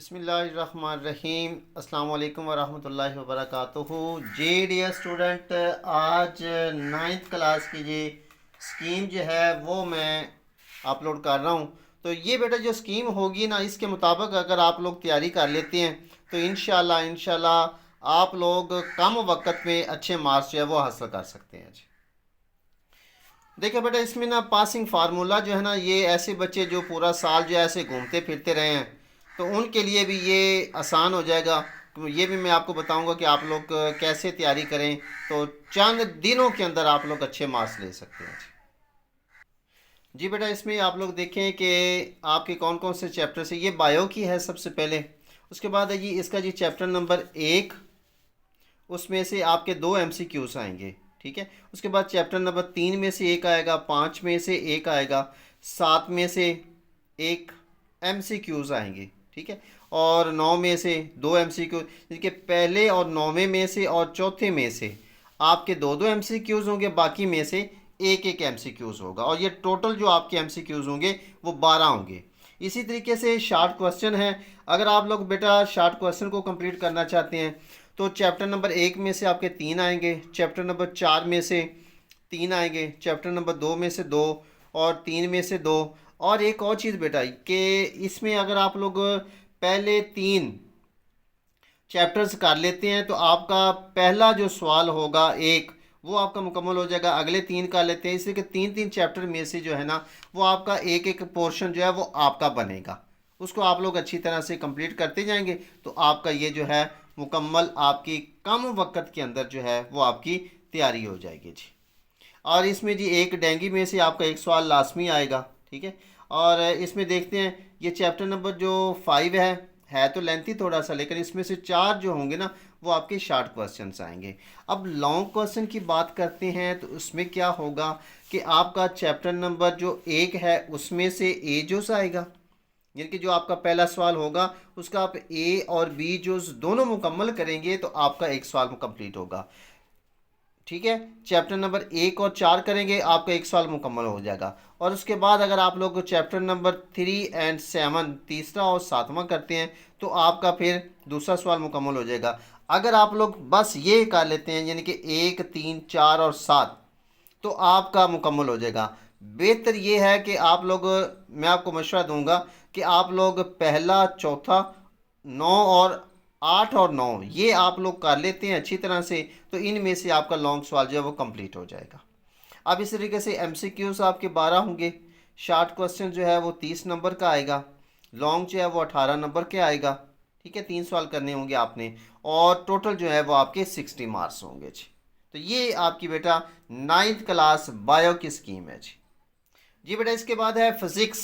बिस्मिल्लाहिर्रहमानिर्रहीम अस्सलाम वालेकुम वरहमतुल्लाहि वबरकातुहू। जी डियर स्टूडेंट, आज नाइन्थ क्लास की जी स्कीम जो है वो मैं अपलोड कर रहा हूँ। तो ये बेटा जो स्कीम होगी ना, इसके मुताबिक अगर आप लोग तैयारी कर लेते हैं तो इंशाल्लाह आप लोग कम वक्त में अच्छे मार्क्स जो है वो हासिल कर सकते हैं जी। देखिए बेटा, इसमें ना पासिंग फार्मूला जो है ना, ये ऐसे बच्चे जो पूरा साल जो है ऐसे घूमते फिरते रहे हैं तो उनके लिए भी ये आसान हो जाएगा। तो ये भी मैं आपको बताऊंगा कि आप लोग कैसे तैयारी करें तो चंद दिनों के अंदर आप लोग अच्छे मार्क्स ले सकते हैं जी। बेटा, इसमें आप लोग देखें कि आपके कौन कौन से चैप्टर से, ये बायो की है सबसे पहले। उसके बाद है जी इसका जी चैप्टर नंबर 1, उसमें से आपके 2 MCQs आएंगे। ठीक है। उसके बाद चैप्टर नंबर 3 में से एक आएगा, 5 में से एक आएगा, 7 में से एक MCQs आएंगे। ठीक है। और 9 में से 2 MCQ, जिनके पहले और 9वें में से और चौथे में से आपके 2-2 MCQs होंगे, बाकी में से एक एक MCQs होगा। और ये टोटल जो आपके MCQs होंगे वो 12 होंगे। इसी तरीके से शार्ट क्वेश्चन है। अगर आप लोग बेटा शार्ट क्वेश्चन को कंप्लीट करना चाहते हैं तो चैप्टर नंबर 1 में से आपके 3 आएंगे, चैप्टर नंबर 4 में से 3 आएंगे, चैप्टर नंबर 2 में से 2 और 3 में से 2। और एक और चीज़ बेटा कि इसमें अगर आप लोग पहले 3 चैप्टर्स कर लेते हैं तो आपका पहला जो सवाल होगा एक, वो आपका मुकम्मल हो जाएगा। अगले 3 कर लेते हैं, इसलिए कि 3-3 चैप्टर में से जो है ना वो आपका एक एक पोर्शन जो है वो आपका बनेगा। उसको आप लोग अच्छी तरह से कंप्लीट करते जाएंगे तो आपका ये जो है मुकम्मल आपकी कम वक्त के अंदर जो है वो आपकी तैयारी हो जाएगी जी। और इसमें जी एक डेंगी में से आपका एक सवाल लाजमी आएगा। ठीक है। और इसमें देखते हैं ये चैप्टर नंबर जो 5 है तो लेंथी थोड़ा सा, लेकिन इसमें से 4 जो होंगे ना वो आपके शॉर्ट क्वेश्चंस आएंगे। अब लॉन्ग क्वेश्चन की बात करते हैं तो उसमें क्या होगा कि आपका चैप्टर नंबर जो 1 है उसमें से एजोस आएगा, यानी कि जो आपका पहला सवाल होगा उसका आप ए और बी जो दोनों मुकम्मल करेंगे तो आपका एक सवाल कंप्लीट होगा। ठीक है। चैप्टर नंबर 1 और 4 करेंगे, आपका एक सवाल मुकम्मल हो जाएगा। और उसके बाद अगर आप लोग चैप्टर नंबर 3 एंड 7 तीसरा और 7वां करते हैं तो आपका फिर दूसरा सवाल मुकम्मल हो जाएगा। अगर आप लोग बस ये कर लेते हैं यानी कि 1, 3, 4 और 7 तो आपका मुकम्मल हो जाएगा। बेहतर ये है कि आप लोग, मैं आपको मशवरा दूंगा कि आप लोग पहला, चौथा, 9 और 8 और 9 ये आप लोग कर लेते हैं अच्छी तरह से तो इनमें से आपका लॉन्ग सवाल जो है वो कंप्लीट हो जाएगा। अब इस तरीके से MCQs आपके 12 होंगे, शॉर्ट क्वेश्चन जो है वो 30 नंबर का आएगा, लॉन्ग जो है वो 18 नंबर के आएगा। ठीक है। 3 सवाल करने होंगे आपने और टोटल जो है वो आपके 60 मार्क्स होंगे जी। तो ये आपकी बेटा 9th क्लास बायो की स्कीम है जी। जी बेटा, इसके बाद है फिज़िक्स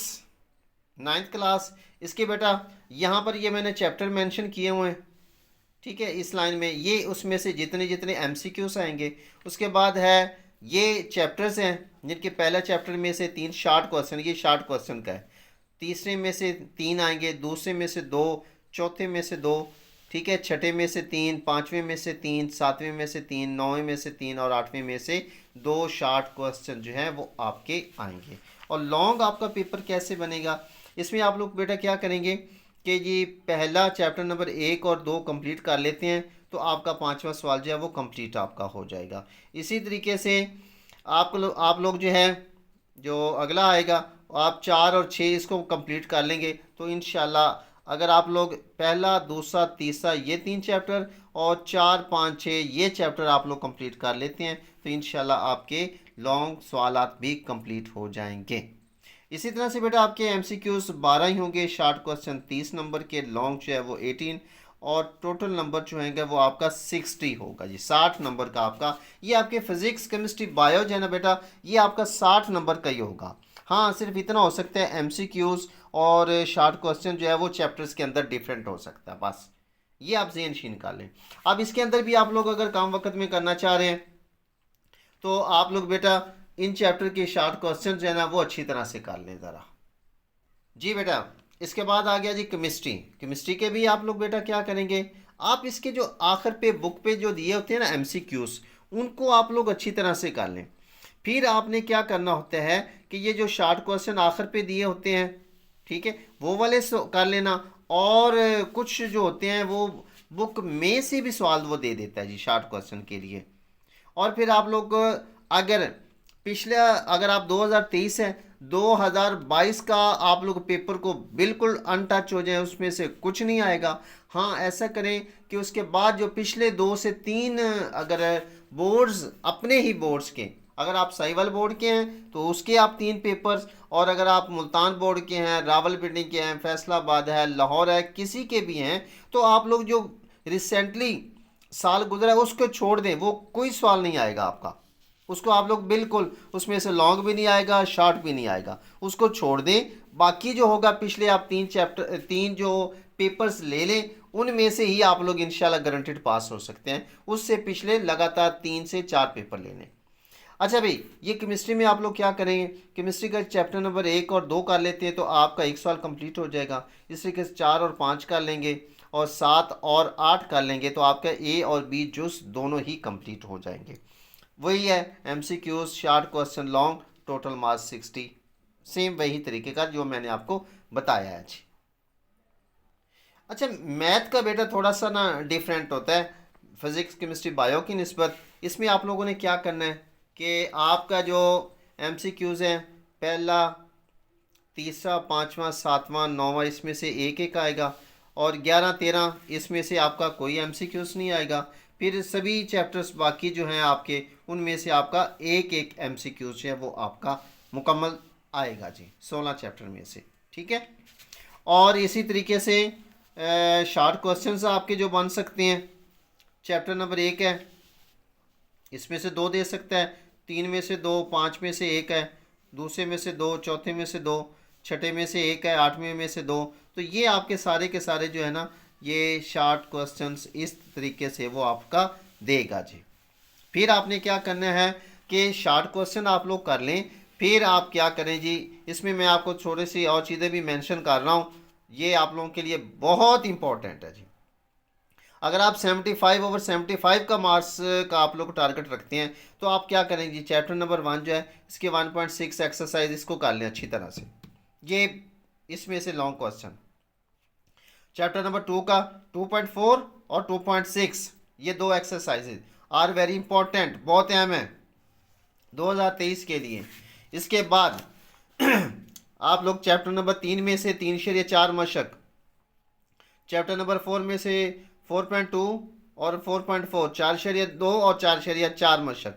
9th क्लास। इसके बेटा यहाँ पर ये मैंने चैप्टर मेंशन किए हुए हैं। ठीक है। इस लाइन में ये उसमें से जितने जितने MCQs आएंगे। उसके बाद है ये चैप्टर्स हैं जिनके पहला चैप्टर में से 3 शॉर्ट क्वेश्चन, ये शॉर्ट क्वेश्चन का है। तीसरे में से 3 आएंगे, दूसरे में से 2, चौथे में से 2, ठीक है, छठे में से 3, पाँचवें में से 3, 7वें में से 3, 9वें में से 3 और 8वें में से 2 शॉर्ट क्वेश्चन जो हैं वो आपके आएंगे। और लॉन्ग आपका पेपर कैसे बनेगा, इसमें आप लोग बेटा क्या करेंगे कि ये पहला चैप्टर नंबर 1 और 2 कंप्लीट कर लेते हैं तो आपका 5वां सवाल जो है वो कंप्लीट आपका हो जाएगा। इसी तरीके से आप लोग जो है जो अगला आएगा आप 4 और 6 इसको कंप्लीट कर लेंगे तो इंशाल्लाह अगर आप लोग पहला, दूसरा, तीसरा ये 3 चैप्टर और 4, 5, 6 ये चैप्टर आप लोग कंप्लीट कर लेते हैं तो इंशाल्लाह आपके लॉन्ग सवालात भी कंप्लीट हो जाएंगे। इसी तरह से बेटा आपके MCQs 12 ही होंगे, शॉर्ट क्वेश्चन 30 नंबर के, लॉन्ग जो है वो 18 और टोटल नंबर जो होंगे वो आपका 60 होगा जी, 60 नंबर का आपका। ये आपके फिजिक्स, केमिस्ट्री, बायो जो है ना बेटा ये आपका 60 नंबर का ही होगा। हाँ, सिर्फ इतना हो सकता है MCQs और शॉर्ट क्वेश्चन जो है वो चैप्टर्स के अंदर डिफरेंट हो सकता है, बस ये आप ज़हन शी निकाल लें। अब इसके अंदर भी आप लोग अगर कम वक्त में करना चाह रहे हैं तो आप लोग बेटा इन चैप्टर के शॉर्ट क्वेश्चन जो है ना वो अच्छी तरह से कर लें ज़रा जी बेटा। इसके बाद आ गया जी केमिस्ट्री। केमिस्ट्री के भी आप लोग बेटा क्या करेंगे, आप इसके जो आखिर पे बुक पे जो दिए होते हैं ना MCQs उनको आप लोग अच्छी तरह से कर लें। फिर आपने क्या करना होता है कि ये जो शॉर्ट क्वेश्चन आखिर पे दिए होते हैं, ठीक है, वो वाले कर लेना। और कुछ जो होते हैं वो बुक में से भी सवाल वो दे देता है जी शॉर्ट क्वेश्चन के लिए। और फिर आप लोग अगर पिछला अगर आप 2023 है 2022 का आप लोग पेपर को बिल्कुल अनटच हो जाए, उसमें से कुछ नहीं आएगा। हाँ, ऐसा करें कि उसके बाद जो पिछले 2 से 3 अगर बोर्ड्स अपने ही बोर्ड्स के, अगर आप साहिवाल बोर्ड के हैं तो उसके आप 3 पेपर्स, और अगर आप मुल्तान बोर्ड के हैं, रावलपिंडी के हैं, फैसलाबाद है, लाहौर है, किसी के भी हैं, तो आप लोग जो रिसेंटली साल गुजरा है उसको छोड़ दें, वो कोई सवाल नहीं आएगा आपका। उसको आप लोग बिल्कुल उसमें से लॉन्ग भी नहीं आएगा, शॉर्ट भी नहीं आएगा, उसको छोड़ दें। बाकी जो होगा पिछले आप 3 जो पेपर्स ले लें, उनमें से ही आप लोग इंशाल्लाह गारंटेड पास हो सकते हैं। उससे पिछले लगातार 3 से 4 पेपर ले लें। अच्छा भाई, ये केमिस्ट्री में आप लोग क्या करेंगे, केमिस्ट्री का चैप्टर नंबर 1 और 2 कर लेते हैं तो आपका एक सवाल कंप्लीट हो जाएगा। इस तरीके से 4 और 5 कर लेंगे और 7 और 8 कर लेंगे तो आपका ए और बी जुस दोनों ही कंप्लीट हो जाएंगे। वही है MCQs, short question, long, total marks 60, same वही तरीके का जो मैंने आपको बताया है जी। अच्छा, मैथ का बेटा थोड़ा सा ना डिफरेंट होता है फिज़िक्स, केमिस्ट्री, बायो की निस्बत। इसमें आप लोगों ने क्या करना है कि आपका जो MCQs हैं, पहला, तीसरा, पाँचवा, सातवां, नौवां, इसमें से एक एक आएगा, और 11, 13 इसमें से आपका कोई MCQs नहीं आएगा। फिर सभी चैप्टर्स बाकी जो हैं आपके, उनमें से आपका एक एक MCQs है वो आपका मुकम्मल आएगा जी, 16 चैप्टर में से, ठीक है। और इसी तरीके से शॉर्ट क्वेश्चंस आपके जो बन सकते हैं, चैप्टर नंबर 1 है, इसमें से 2 दे सकता है, 3 में से 2, 5 में से 1 है, दूसरे में से 2, चौथे में से 2, छठे में से 1 है, 8वें में से 2। तो ये आपके सारे के सारे जो है ना, ये शॉर्ट क्वेश्चंस इस तरीके से वो आपका देगा जी। फिर आपने क्या करना है कि शॉर्ट क्वेश्चन आप लोग कर लें, फिर आप क्या करें जी, इसमें मैं आपको थोड़ी सी और चीज़ें भी मेंशन कर रहा हूँ, ये आप लोगों के लिए बहुत इंपॉर्टेंट है जी। अगर आप 75/75 का मार्क्स का आप लोग टारगेट रखते हैं तो आप क्या करें जी, चैप्टर नंबर 1 जो है इसके 1.6 एक्सरसाइज इसको कर लें अच्छी तरह से। ये इसमें से लॉन्ग क्वेश्चन, चैप्टर नंबर 2 का 2.4 और 2.6, ये 2 एक्सरसाइजेज आर वेरी इंपॉर्टेंट, बहुत अहम है 2023 के लिए। इसके बाद आप लोग चैप्टर नंबर 3 में से 3/4 मशक, चैप्टर नंबर 4 में से 4.2 और 4.4, 4/2 और 4/4 मशक,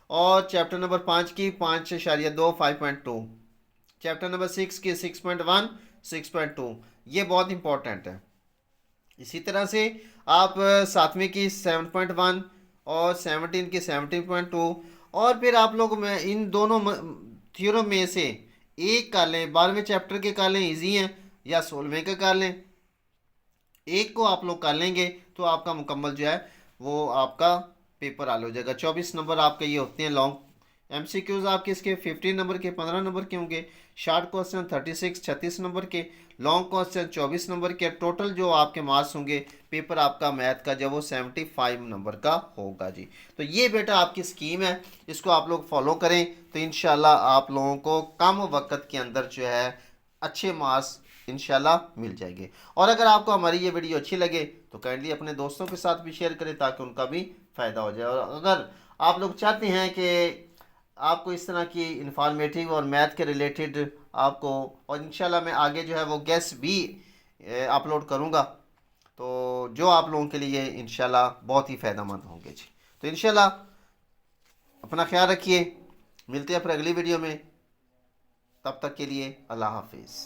और चैप्टर नंबर 5 की 5/2, 5.2, चैप्टर नंबर 6 की 6.1, 6.2, ये बहुत इंपॉर्टेंट है। इसी तरह से आप 7वीं की 7.1 और 17 की 17.2, और फिर आप लोग में इन दोनों थ्योरम में से एक कर लें, 12वें चैप्टर के कर लें, ईजी हैं, या 16वें के कर लें, एक को आप लोग कर लेंगे तो आपका मुकम्मल जो है वो आपका पेपर हल हो जाएगा। 24 नंबर आपके ये होते हैं लॉन्ग MCQs, आपके इसके 15 नंबर के 15 नंबर के होंगे, शॉर्ट क्वेश्चन 36 नंबर के, लॉन्ग क्वेश्चन 24 नंबर के। टोटल जो आपके मार्क्स होंगे पेपर आपका मैथ का जब वो 75 नंबर का होगा जी। तो ये बेटा आपकी स्कीम है, इसको आप लोग फॉलो करें तो इंशाल्लाह आप लोगों को कम वक्त के अंदर जो है अच्छे मार्क्स इंशाल्लाह मिल जाएंगे। और अगर आपको हमारी ये वीडियो अच्छी लगे तो काइंडली अपने दोस्तों के साथ भी शेयर करें ताकि उनका भी फ़ायदा हो जाए। और अगर आप लोग चाहते हैं कि आपको इस तरह की इंफॉर्मेटिव और मैथ के रिलेटेड आपको, और इंशाल्लाह मैं आगे जो है वो गेस्ट भी अपलोड करूँगा, तो जो आप लोगों के लिए इंशाल्लाह बहुत ही फ़ायदेमंद होंगे जी। तो इंशाल्लाह अपना ख्याल रखिए, मिलते हैं फिर अगली वीडियो में, तब तक के लिए अल्लाह हाफिज़।